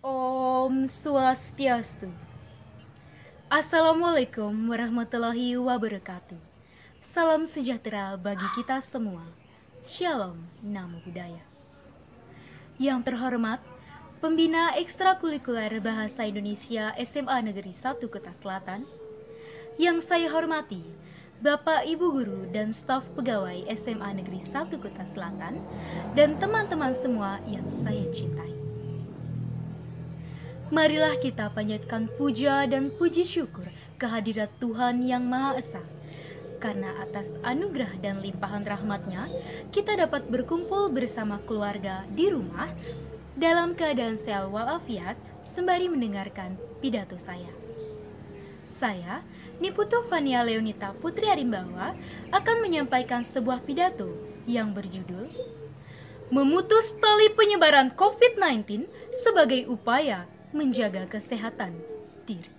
Om Swastiastu. Assalamualaikum warahmatullahi wabarakatuh. Salam sejahtera bagi kita semua. Shalom, Namo Buddhaya. Yang terhormat, Pembina Ekstrakurikuler Bahasa Indonesia SMA Negeri 1 Kota Selatan. Yang saya hormati, Bapak Ibu Guru dan staf pegawai SMA Negeri 1 Kota Selatan, dan teman-teman semua yang saya cintai. Marilah kita panjatkan puja dan puji syukur kehadirat Tuhan Yang Maha Esa. Karena atas anugerah dan limpahan rahmat-Nya, kita dapat berkumpul bersama keluarga di rumah dalam keadaan sehat walafiat sembari mendengarkan pidato saya. Saya, Niputu Fania Leonita Putri Arimbawa, akan menyampaikan sebuah pidato yang berjudul Memutus Tali Penyebaran COVID-19 sebagai upaya menjaga kesehatan diri.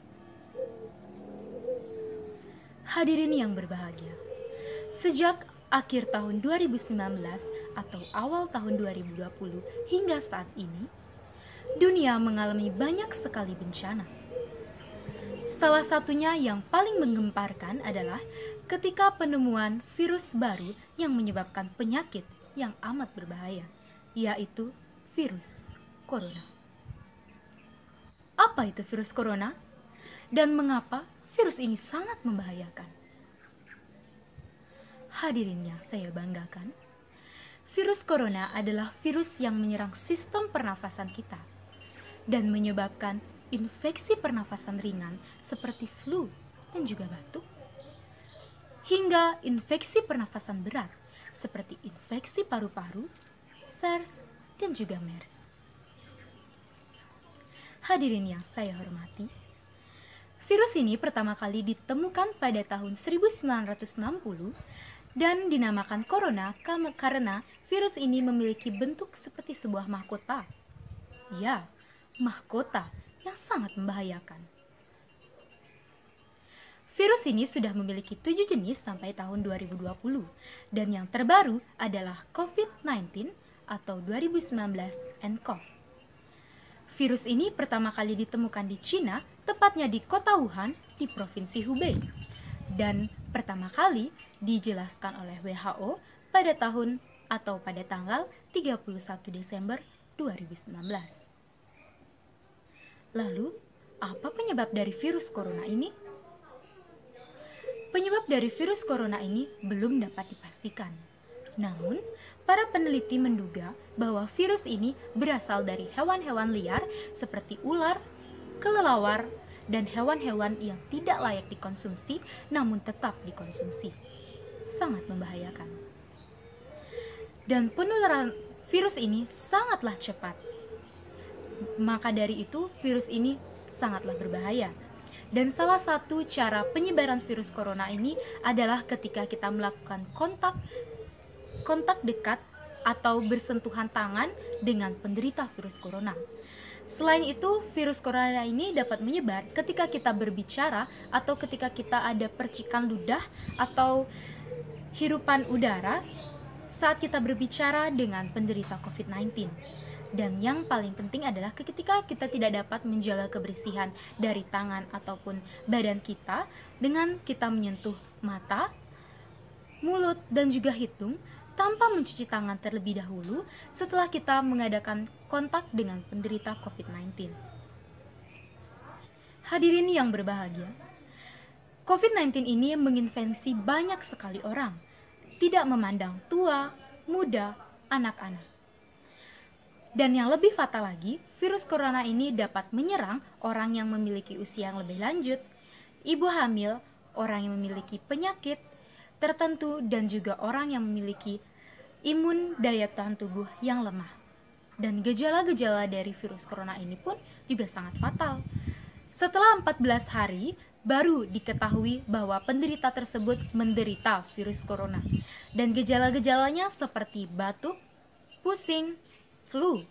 Hadirin yang berbahagia, sejak akhir tahun 2019 atau awal tahun 2020 hingga saat ini, dunia mengalami banyak sekali bencana. Salah satunya yang paling menggemparkan adalah ketika penemuan virus baru yang menyebabkan penyakit yang amat berbahaya, yaitu virus corona. Apa itu virus corona? Dan mengapa virus ini sangat membahayakan? Hadirin yang saya banggakan, virus corona adalah virus yang menyerang sistem pernafasan kita dan menyebabkan infeksi pernafasan ringan seperti flu dan juga batuk, hingga infeksi pernafasan berat seperti infeksi paru-paru, SARS, dan juga MERS. Hadirin yang saya hormati, virus ini pertama kali ditemukan pada tahun 1960 dan dinamakan corona karena virus ini memiliki bentuk seperti sebuah mahkota. Ya, mahkota yang sangat membahayakan. Virus ini sudah memiliki 7 jenis sampai tahun 2020 dan yang terbaru adalah COVID-19 atau 2019 nCoV. Virus ini pertama kali ditemukan di Cina, tepatnya di kota Wuhan di Provinsi Hubei, dan pertama kali dijelaskan oleh WHO pada tanggal 31 Desember 2019. Lalu, apa penyebab dari virus corona ini? Penyebab dari virus corona ini belum dapat dipastikan. Namun, para peneliti menduga bahwa virus ini berasal dari hewan-hewan liar seperti ular, kelelawar, dan hewan-hewan yang tidak layak dikonsumsi namun tetap dikonsumsi. Sangat membahayakan. Dan penularan virus ini sangatlah cepat. Maka dari itu, virus ini sangatlah berbahaya. Dan salah satu cara penyebaran virus corona ini adalah ketika kita melakukan kontak dekat atau bersentuhan tangan dengan penderita virus corona. Selain itu, virus corona ini dapat menyebar ketika kita berbicara atau ketika kita ada percikan ludah atau hirupan udara saat kita berbicara dengan penderita COVID-19. Dan yang paling penting adalah ketika kita tidak dapat menjaga kebersihan dari tangan ataupun badan kita dengan kita menyentuh mata, mulut, dan juga hidung tanpa mencuci tangan terlebih dahulu setelah kita mengadakan kontak dengan penderita COVID-19. Hadirin yang berbahagia, COVID-19 ini menginfeksi banyak sekali orang, tidak memandang tua, muda, anak-anak. Dan yang lebih fatal lagi, virus corona ini dapat menyerang orang yang memiliki usia yang lebih lanjut, ibu hamil, orang yang memiliki penyakit tertentu, dan juga orang yang memiliki imun daya tahan tubuh yang lemah. Dan gejala-gejala dari virus corona ini pun juga sangat fatal. Setelah 14 hari, baru diketahui bahwa penderita tersebut menderita virus corona. Dan gejala-gejalanya seperti batuk, pusing, flu,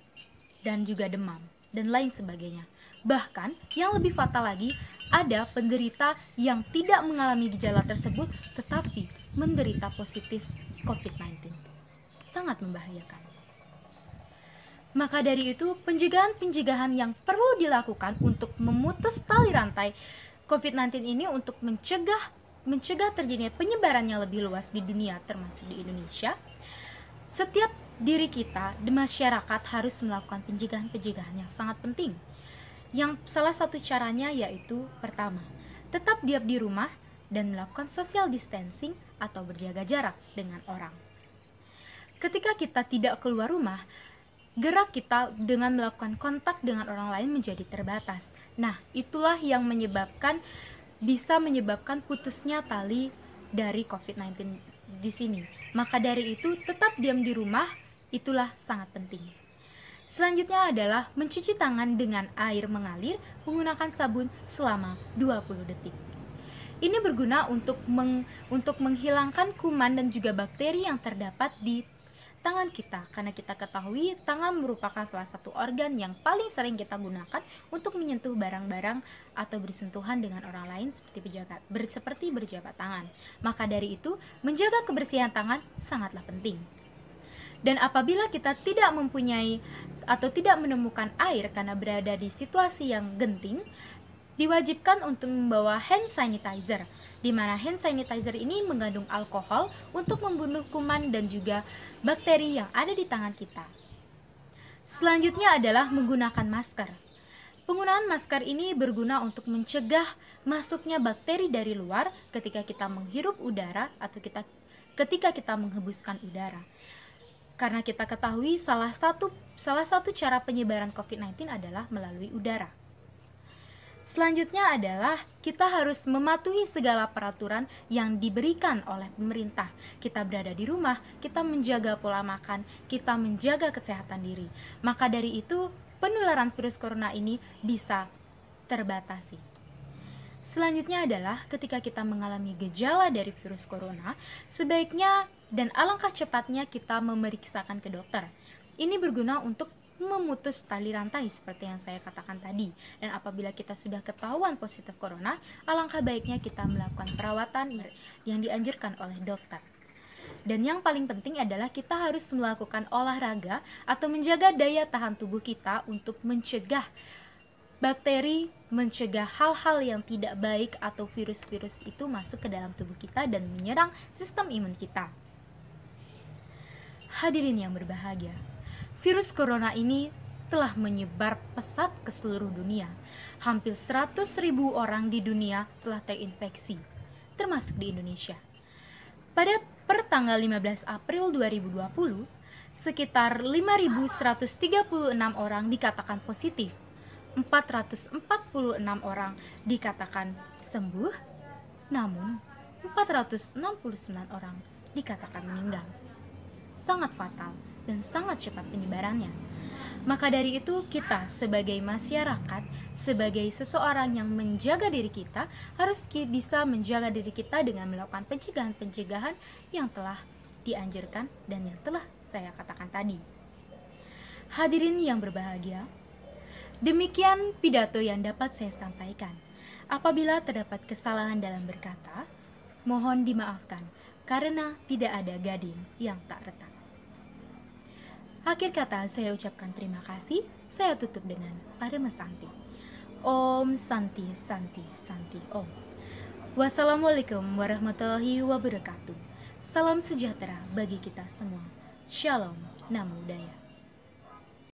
dan juga demam, dan lain sebagainya. Bahkan, yang lebih fatal lagi, ada penderita yang tidak mengalami gejala tersebut tetapi menderita positif COVID-19. Sangat membahayakan. Maka dari itu, pencegahan-pencegahan yang perlu dilakukan untuk memutus tali rantai COVID-19 ini untuk mencegah terjadinya penyebaran yang lebih luas di dunia termasuk di Indonesia. Setiap diri kita di masyarakat harus melakukan pencegahan-pencegahan yang sangat penting. Yang salah satu caranya yaitu pertama, tetap diam di rumah dan melakukan social distancing atau berjaga jarak dengan orang. Ketika kita tidak keluar rumah, gerak kita dengan melakukan kontak dengan orang lain menjadi terbatas. Nah, itulah yang bisa menyebabkan putusnya tali dari COVID-19 di sini. Maka dari itu, tetap diam di rumah, itulah sangat penting. Selanjutnya adalah mencuci tangan dengan air mengalir menggunakan sabun selama 20 detik. Ini berguna untuk menghilangkan kuman dan juga bakteri yang terdapat di tangan kita, karena kita ketahui tangan merupakan salah satu organ yang paling sering kita gunakan untuk menyentuh barang-barang atau bersentuhan dengan orang lain seperti berjabat tangan. Maka dari itu, menjaga kebersihan tangan sangatlah penting. Dan apabila kita tidak mempunyai atau tidak menemukan air karena berada di situasi yang genting, diwajibkan untuk membawa hand sanitizer, di mana hand sanitizer ini mengandung alkohol untuk membunuh kuman dan juga bakteri yang ada di tangan kita. Selanjutnya adalah menggunakan masker. Penggunaan masker ini berguna untuk mencegah masuknya bakteri dari luar ketika kita menghirup udara atau ketika kita menghembuskan udara. Karena kita ketahui salah satu cara penyebaran COVID-19 adalah melalui udara. Selanjutnya adalah kita harus mematuhi segala peraturan yang diberikan oleh pemerintah. Kita berada di rumah, kita menjaga pola makan, kita menjaga kesehatan diri. Maka dari itu, penularan virus corona ini bisa terbatasi. Selanjutnya adalah ketika kita mengalami gejala dari virus corona, sebaiknya dan alangkah cepatnya kita memeriksakan ke dokter. Ini berguna untuk memutus tali rantai seperti yang saya katakan tadi. Dan apabila kita sudah ketahuan positif corona, alangkah baiknya kita melakukan perawatan yang dianjurkan oleh dokter. Dan yang paling penting adalah kita harus melakukan olahraga atau menjaga daya tahan tubuh kita untuk mencegah bakteri, mencegah hal-hal yang tidak baik atau virus-virus itu masuk ke dalam tubuh kita dan menyerang sistem imun kita. Hadirin yang berbahagia, virus corona ini telah menyebar pesat ke seluruh dunia. Hampir 100.000 orang di dunia telah terinfeksi, termasuk di Indonesia. Pada tanggal 15 April 2020, sekitar 5.136 orang dikatakan positif, 446 orang dikatakan sembuh, namun 469 orang dikatakan meninggal. Sangat fatal dan sangat cepat penyebarannya. Maka dari itu kita sebagai masyarakat, sebagai seseorang yang menjaga diri kita, harus bisa menjaga diri kita dengan melakukan pencegahan-pencegahan yang telah dianjurkan dan yang telah saya katakan tadi. Hadirin yang berbahagia, demikian pidato yang dapat saya sampaikan. Apabila terdapat kesalahan dalam berkata, mohon dimaafkan karena tidak ada gading yang tak retak. Akhir kata saya ucapkan terima kasih. Saya tutup dengan Padma Santi. Om Santi Santi Santi Om. Wassalamualaikum warahmatullahi wabarakatuh. Salam sejahtera bagi kita semua. Shalom, Namo Buddhaya.